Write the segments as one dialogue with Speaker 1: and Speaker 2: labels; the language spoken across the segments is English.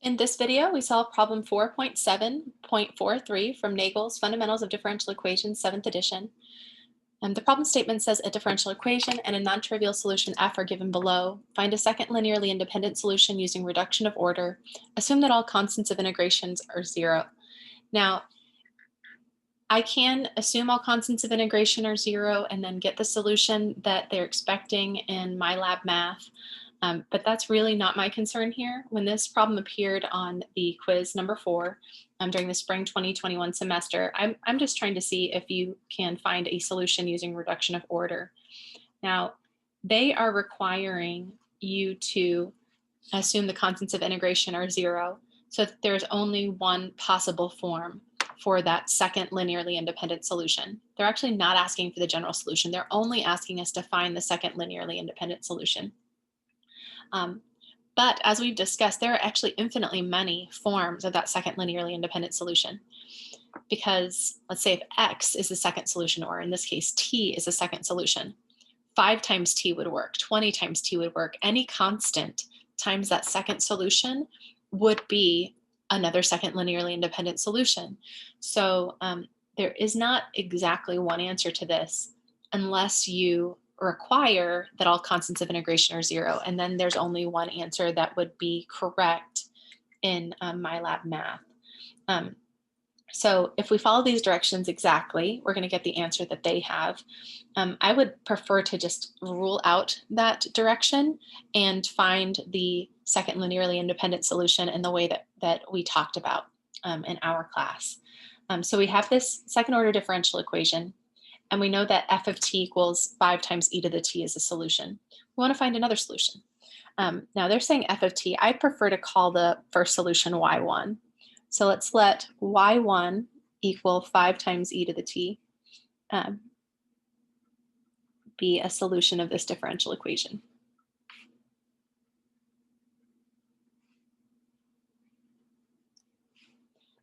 Speaker 1: In this video, we solve problem 4.7.43 from Nagle's Fundamentals of Differential Equations, 7th edition. The problem statement says a differential equation and a non-trivial solution f are given below. Find a second linearly independent solution using reduction of order. Assume that all constants of integrations are 0. Now, I can assume all constants of integration are 0 and then get the solution that they're expecting in MyLab Math. But that's really not my concern here. When this problem appeared on the quiz number 4 during the spring 2021 semester, I'm just trying to see if you can find a solution using reduction of order. Now, they are requiring you to assume the constants of integration are 0, so that there's only one possible form for that second linearly independent solution. They're actually not asking for the general solution. They're only asking us to find the second linearly independent solution. But as we've discussed, there are actually infinitely many forms of that second linearly independent solution. Because let's say if x is the second solution, or in this case, t is the second solution, 5 times t would work, 20 times t would work. Any constant times that second solution would be another second linearly independent solution. So there is not exactly one answer to this unless you require that all constants of integration are 0, and then there's only one answer that would be correct in MyLab Math. So if we follow these directions exactly, we're going to get the answer that they have. I would prefer to just rule out that direction and find the second linearly independent solution in the way that we talked about in our class. So we have this second order differential equation, and we know that f of t equals 5 times e to the t is a solution. We want to find another solution. Now they're saying f of t. I prefer to call the first solution y1. So let's let y1 equal 5 times e to the t be a solution of this differential equation.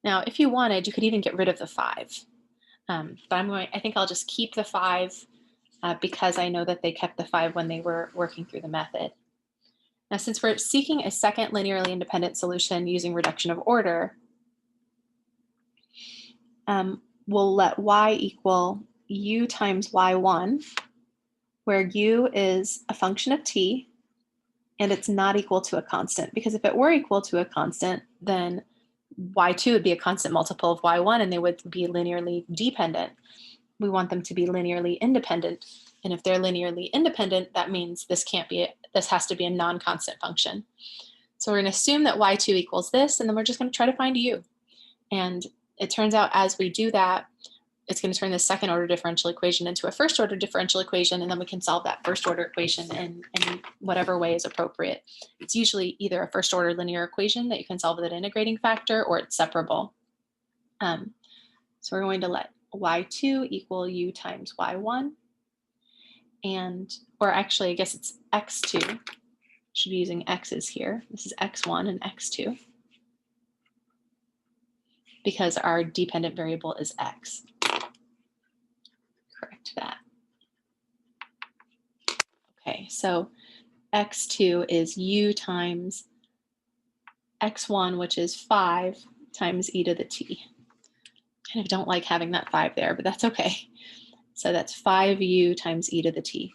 Speaker 1: Now, if you wanted, you could even get rid of the 5. But I think I'll just keep the 5 because I know that they kept the 5 when they were working through the method. Now, since we're seeking a second linearly independent solution using reduction of order, we'll let y equal u times y1, where u is a function of t, and it's not equal to a constant. Because if it were equal to a constant, then y2 would be a constant multiple of y1, and they would be linearly dependent. We want them to be linearly independent, and if they're linearly independent, that means this has to be a non-constant function. So we're going to assume that y2 equals this, and then we're just going to try to find u. And it turns out as we do that, it's going to turn this second order differential equation into a first order differential equation, and then we can solve that first order equation in whatever way is appropriate. It's usually either a first order linear equation that you can solve with an integrating factor, or it's separable. So we're going to let y2 equal u times y1, or actually I guess it's x2. Should be using x's here. This is x1 and x2, because our dependent variable is x. Correct that. Okay, so x2 is u times x1, which is 5 times e to the t. Kind of don't like having that 5 there, but that's okay. So that's 5u times e to the t.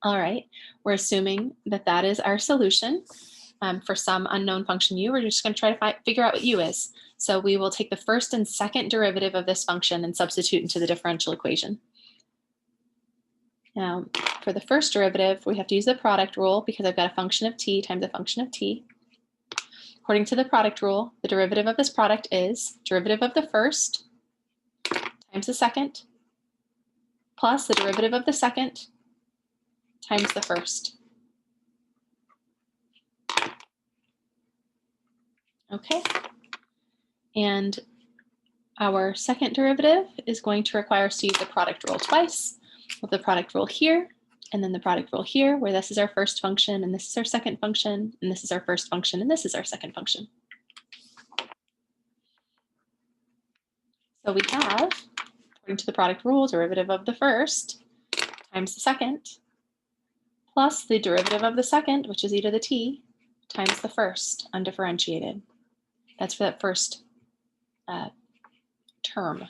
Speaker 1: All right, we're assuming that that is our solution. For some unknown function u, we're just going to try to figure out what u is. So we will take the first and second derivative of this function and substitute into the differential equation. Now, for the first derivative, we have to use the product rule because I've got a function of t times a function of t. According to the product rule, the derivative of this product is derivative of the first times the second plus the derivative of the second times the first. Okay. And our second derivative is going to require us to use the product rule twice, with the product rule here, and then the product rule here, where this is our first function, and this is our second function, and this is our first function, and this is our second function. So we have, according to the product rule, derivative of the first times the second, plus the derivative of the second, which is e to the t, times the first undifferentiated. That's for that first term.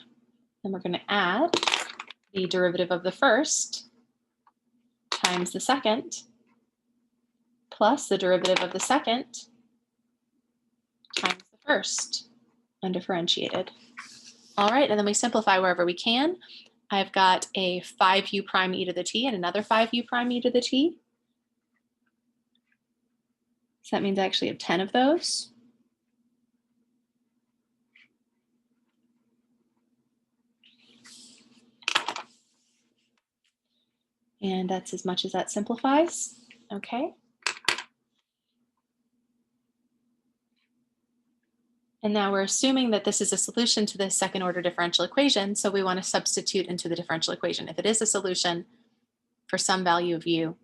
Speaker 1: Then we're going to add the derivative of the first times the second plus the derivative of the second times the first undifferentiated. All right, and then we simplify wherever we can. I've got a 5u prime e to the t and another 5u prime e to the t. So that means I actually have 10 of those. And that's as much as that simplifies. Okay. And now we're assuming that this is a solution to the second order differential equation, so we want to substitute into the differential equation. If it is a solution for some value of u,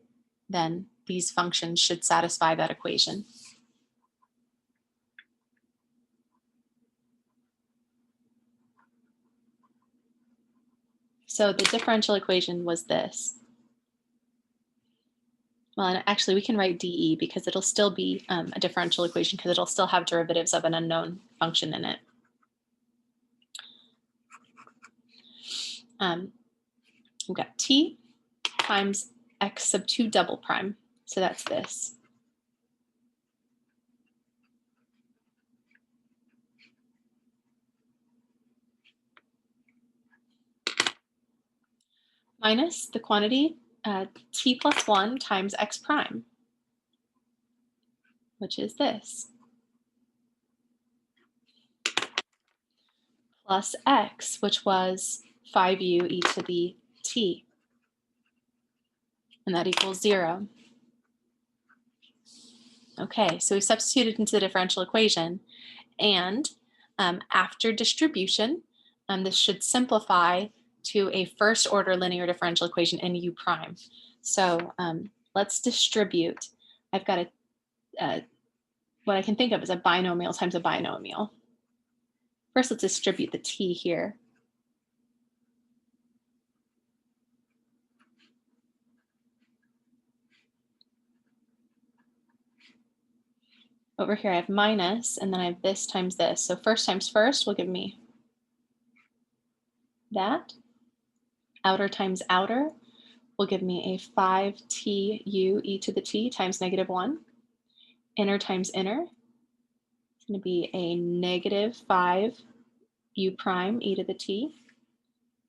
Speaker 1: then these functions should satisfy that equation. So the differential equation was this. Well, and actually we can write dE because it'll still be a differential equation because it'll still have derivatives of an unknown function in it. We've got t times x sub 2 double prime. So that's this. Minus the quantity t plus 1 times x prime, which is this, plus x, which was 5u e to the t, and that equals 0. Okay, so we substituted into the differential equation, and after distribution, this should simplify to a first order linear differential equation in u prime. So let's distribute. I've got what I can think of as a binomial times a binomial. First, let's distribute the t here. Over here I have minus, and then I have this times this. So first times first will give me that. Outer times outer will give me a 5tu e to the t times -1. Inner times inner is going to be a -5u prime e to the t.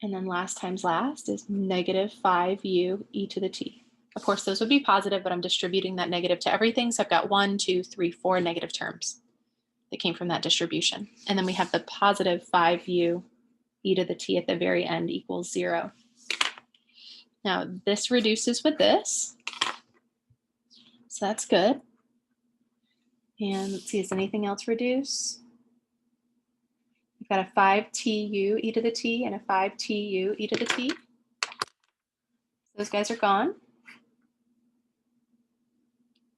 Speaker 1: And then last times last is -5u e to the t. Of course, those would be positive, but I'm distributing that negative to everything. So I've got 1, 2, 3, 4 negative terms that came from that distribution. And then we have the positive 5u e to the t at the very end equals 0. Now this reduces with this, so that's good. And let's see, does anything else reduce? We've got a 5tu e to the t and a 5tu e to the t. Those guys are gone.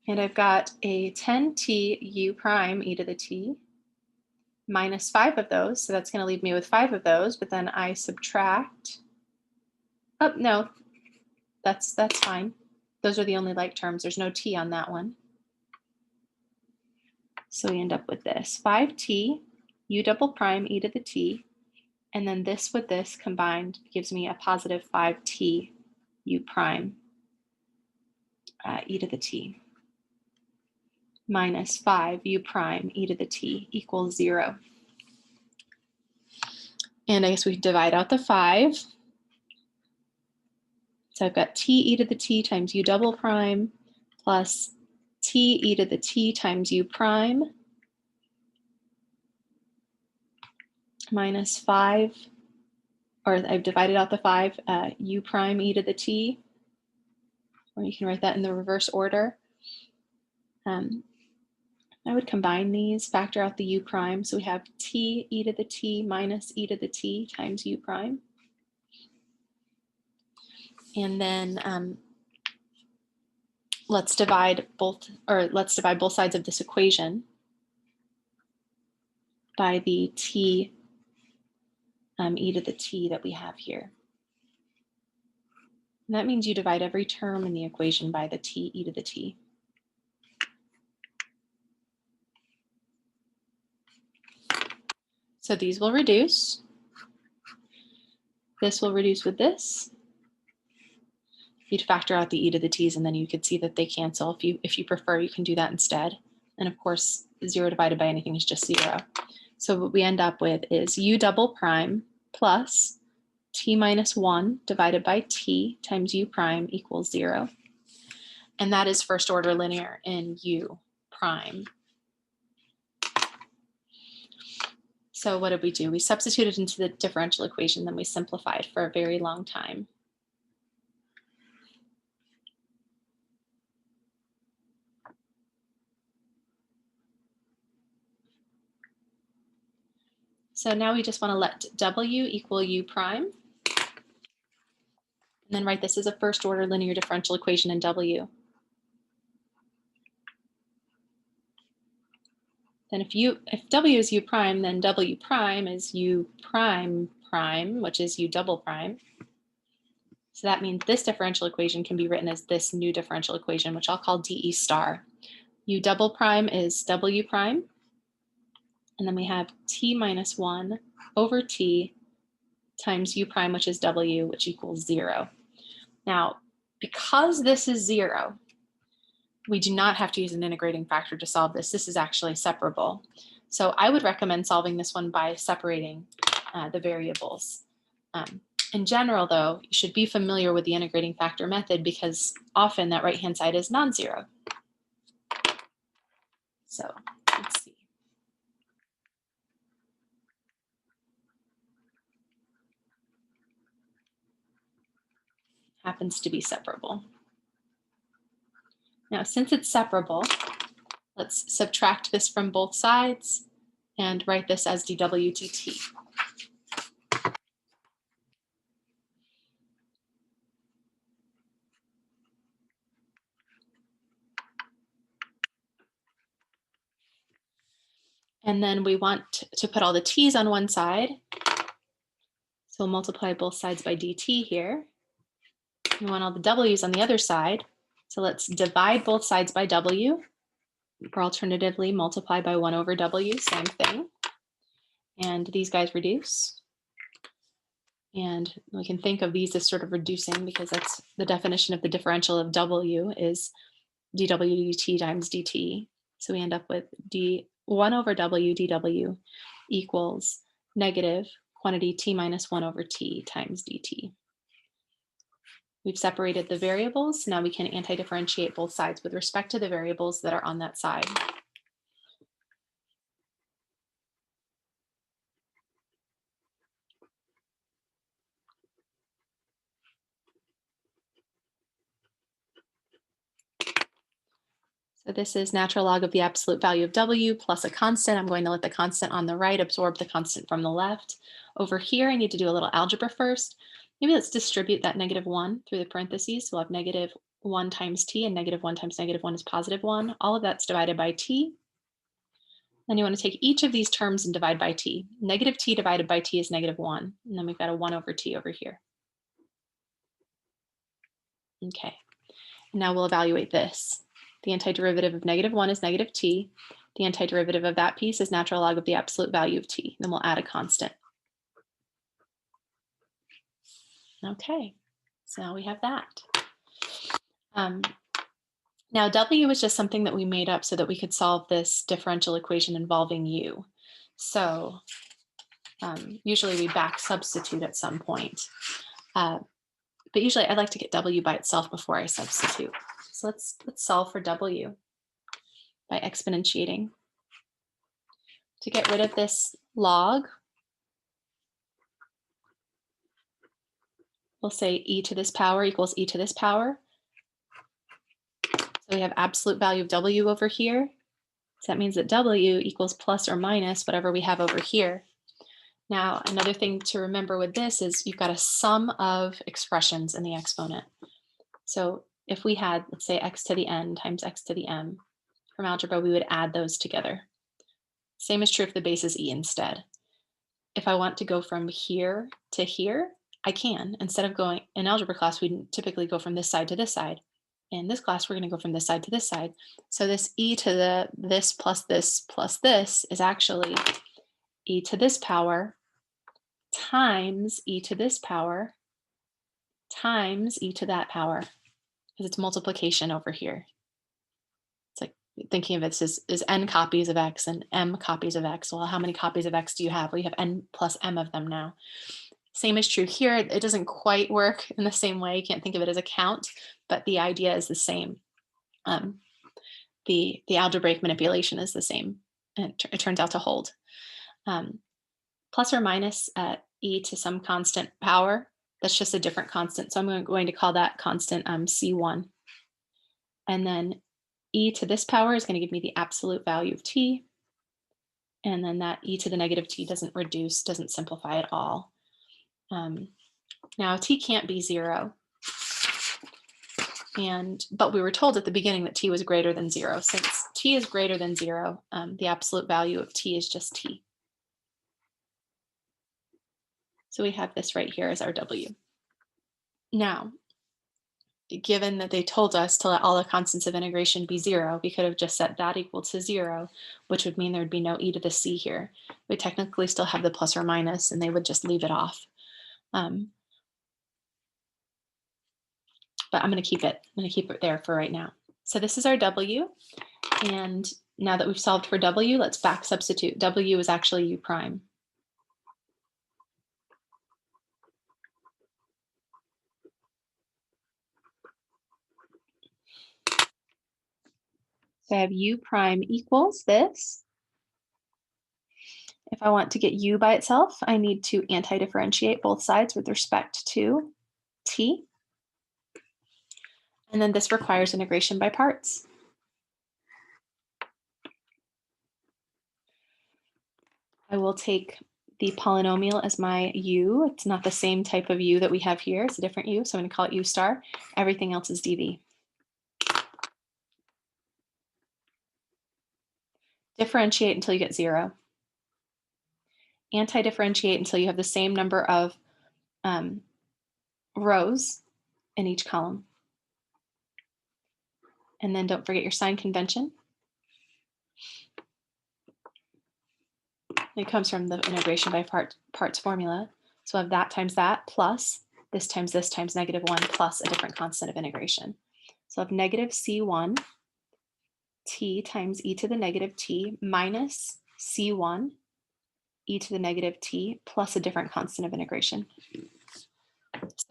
Speaker 1: And I've got a 10tu prime e to the t minus 5 of those, so that's going to leave me with 5 of those, but then I subtract. Oh, no, that's fine. Those are the only like terms. There's no t on that one. So we end up with this 5t u double prime e to the t, and then this with this combined gives me a positive 5t u prime e to the t minus 5u prime e to the t equals 0. And I guess we divide out the 5. So I've got t e to the t times u double prime plus t e to the t times u prime minus 5, or I've divided out the 5, u prime e to the t, or you can write that in the reverse order. I would combine these, factor out the u prime, so we have t e to the t minus e to the t times u prime. And then let's divide both sides of this equation by the t e to the t that we have here. And that means you divide every term in the equation by the t e to the t. So these will reduce. This will reduce with this. You'd factor out the e to the t's, and then you could see that they cancel. If you prefer, you can do that instead. And of course, 0 divided by anything is just 0. So what we end up with is u double prime plus t minus 1 divided by t times u prime equals 0. And that is first order linear in u prime. So what did we do? We substituted into the differential equation, then we simplified for a very long time. So now we just want to let w equal u prime. And then write this as a first order linear differential equation in w. Then if w is u prime, then w prime is u prime prime, which is u double prime. So that means this differential equation can be written as this new differential equation, which I'll call dE star. U double prime is w prime. And then we have t minus 1 over t times u prime, which is w, which equals 0. Now, because this is 0, we do not have to use an integrating factor to solve this. This is actually separable. So I would recommend solving this one by separating the variables. In general, though, you should be familiar with the integrating factor method because often that right-hand side is non-zero. So let's see. Happens to be separable. Now, since it's separable, let's subtract this from both sides and write this as dw dt. And then we want to put all the t's on one side. So we'll multiply both sides by dt here. We want all the w's on the other side. So let's divide both sides by w, or alternatively multiply by 1 over w, same thing. And these guys reduce. And we can think of these as sort of reducing because that's the definition of the differential of w is dw dt times dt. So we end up with 1 over w dw equals negative quantity t minus 1 over t times dt. We've separated the variables. Now we can anti-differentiate both sides with respect to the variables that are on that side. So this is natural log of the absolute value of w plus a constant. I'm going to let the constant on the right absorb the constant from the left. Over here, I need to do a little algebra first. Maybe let's distribute that negative 1 through the parentheses. So we'll have negative 1 times t, and negative 1 times negative 1 is positive 1. All of that's divided by t. Then you want to take each of these terms and divide by t. Negative t divided by t is negative 1. And then we've got a 1 over t over here. Okay. Now we'll evaluate this. The antiderivative of negative 1 is negative t. The antiderivative of that piece is natural log of the absolute value of t. Then we'll add a constant. Okay, so now we have that. Now w was just something that we made up so that we could solve this differential equation involving u. So usually we back substitute at some point. But usually I like to get w by itself before I substitute. So let's solve for w by exponentiating. To get rid of this log, we'll say e to this power equals e to this power. So we have absolute value of w over here. So that means that w equals plus or minus whatever we have over here. Now, another thing to remember with this is you've got a sum of expressions in the exponent. So if we had, let's say, x to the n times x to the m, from algebra, we would add those together. Same is true if the base is e instead. If I want to go from here to here, I can. Instead of going, in algebra class, we typically go from this side to this side. In this class, we're going to go from this side to this side. So this e to the this plus this is actually e to this power times e to this power times e to that power, because it's multiplication over here. It's like thinking of it as n copies of x and m copies of x. Well, how many copies of x do you have? Well, you have n plus m of them now. Same is true here. It doesn't quite work in the same way. You can't think of it as a count, but the idea is the same. The algebraic manipulation is the same, and it turns out to hold. Plus or minus e to some constant power, that's just a different constant. So I'm going to call that constant C1. And then e to this power is going to give me the absolute value of t. And then that e to the negative t doesn't reduce, doesn't simplify at all. Now t can't be 0. But we were told at the beginning that t was greater than 0. Since t is greater than 0, the absolute value of t is just t. So we have this right here as our w. Now, given that they told us to let all the constants of integration be 0, we could have just set that equal to 0, which would mean there would be no e to the c here. We technically still have the plus or minus, and they would just leave it off. But I'm going to keep it. I'm going to keep it there for right now. So this is our w, and now that we've solved for w, let's back substitute. W is actually u prime. So I have u prime equals this. If I want to get u by itself, I need to anti-differentiate both sides with respect to t. And then this requires integration by parts. I will take the polynomial as my u. It's not the same type of u that we have here. It's a different u, so I'm going to call it u star. Everything else is dv. Differentiate until you get 0. Anti-differentiate until you have the same number of rows in each column. And then don't forget your sign convention. It comes from the integration by parts formula. So I have that times that plus this times -1 plus a different constant of integration. So I have negative C1 t times e to the negative t minus C1 e to the negative t plus a different constant of integration.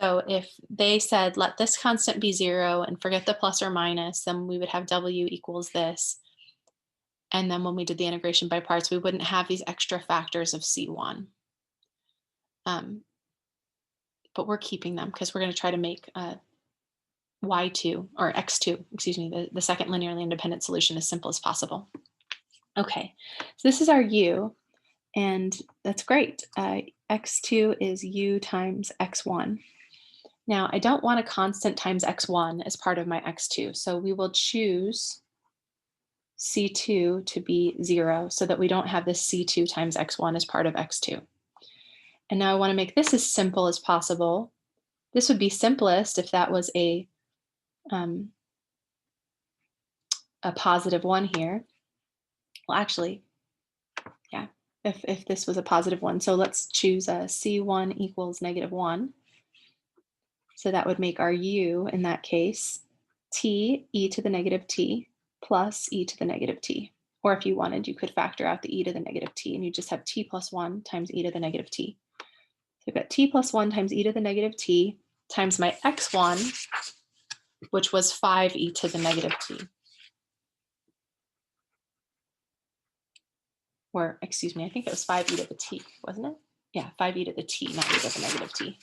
Speaker 1: So if they said, let this constant be 0 and forget the plus or minus, then we would have w equals this. And then when we did the integration by parts, we wouldn't have these extra factors of C1. But we're keeping them because we're going to try to make y2 or x2, excuse me, the second linearly independent solution as simple as possible. Okay, so this is our u, and that's great. X2 is u times x1. Now, I don't want a constant times x1 as part of my x2, so we will choose C2 to be 0 so that we don't have this C2 times x1 as part of x2. And now I want to make this as simple as possible. This would be simplest if that was a positive 1 here. Well, actually, yeah, if this was a positive 1. So let's choose C1 equals -1. So that would make our u, in that case, t e to the negative t plus e to the negative t. Or if you wanted, you could factor out the e to the negative t, and you just have t plus 1 times e to the negative t. So we've got t plus 1 times e to the negative t times my x1, which was 5e to the negative t. Or, excuse me, I think it was 5e to the t, wasn't it? Yeah, 5e to the t, not e to the negative t.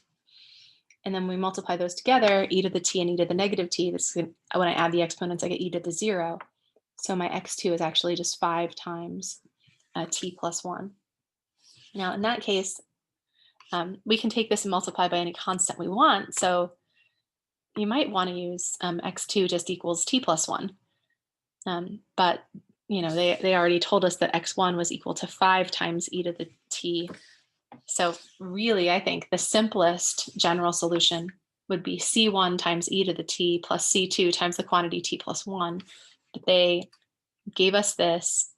Speaker 1: And then we multiply those together, e to the t and e to the negative t. This is, when I add the exponents, I get e to the 0. So my x2 is actually just 5 times t plus 1. Now, in that case, we can take this and multiply by any constant we want. So you might want to use x2 just equals t plus 1. But you know, they already told us that x1 was equal to 5 times e to the t. So really, I think the simplest general solution would be C1 times e to the t plus C2 times the quantity t plus 1. But they gave us this,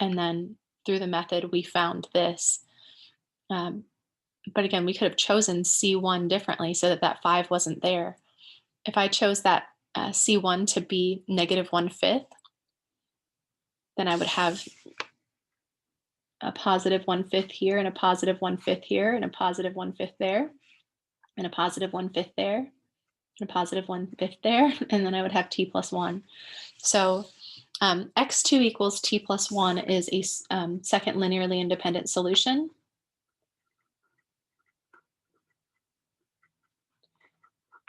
Speaker 1: and then through the method, we found this. But again, we could have chosen C1 differently so that that 5 wasn't there. If I chose that C1 to be -1/5, then I would have a positive 1/5 here, and a positive 1/5 here, and a positive 1/5 there, and a positive 1/5 there, and a positive 1/5 there, and then I would have t plus 1. So x2 equals t plus 1 is a second linearly independent solution.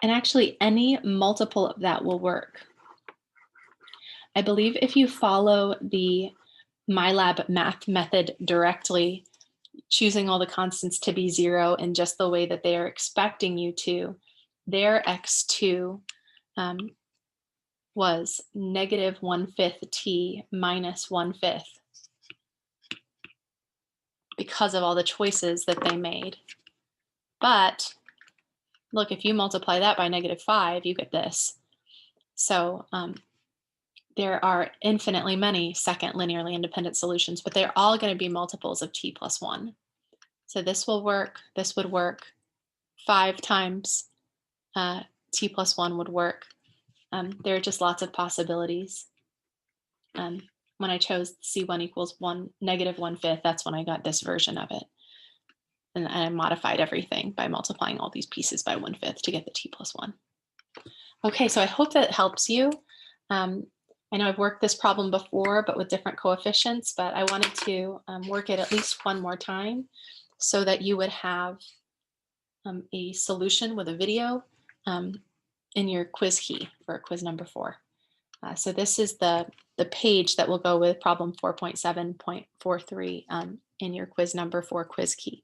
Speaker 1: And actually, any multiple of that will work. I believe if you follow the MyLab math method directly, choosing all the constants to be 0 in just the way that they are expecting you to, their x2 was -1/5 t minus 1/5 because of all the choices that they made. But look, if you multiply that by -5, you get this. So there are infinitely many second linearly independent solutions, but they're all going to be multiples of t plus 1. So this will work. This would work. 5 times t plus 1 would work. There are just lots of possibilities. When I chose C1 equals -1/5, that's when I got this version of it. And I modified everything by multiplying all these pieces by 1/5 to get the t plus 1. Okay, so I hope that helps you. I know I've worked this problem before, but with different coefficients, but I wanted to work it at least one more time so that you would have a solution with a video in your quiz key for quiz number 4. So this is the page that will go with problem 4.7.43 in your quiz number 4 quiz key.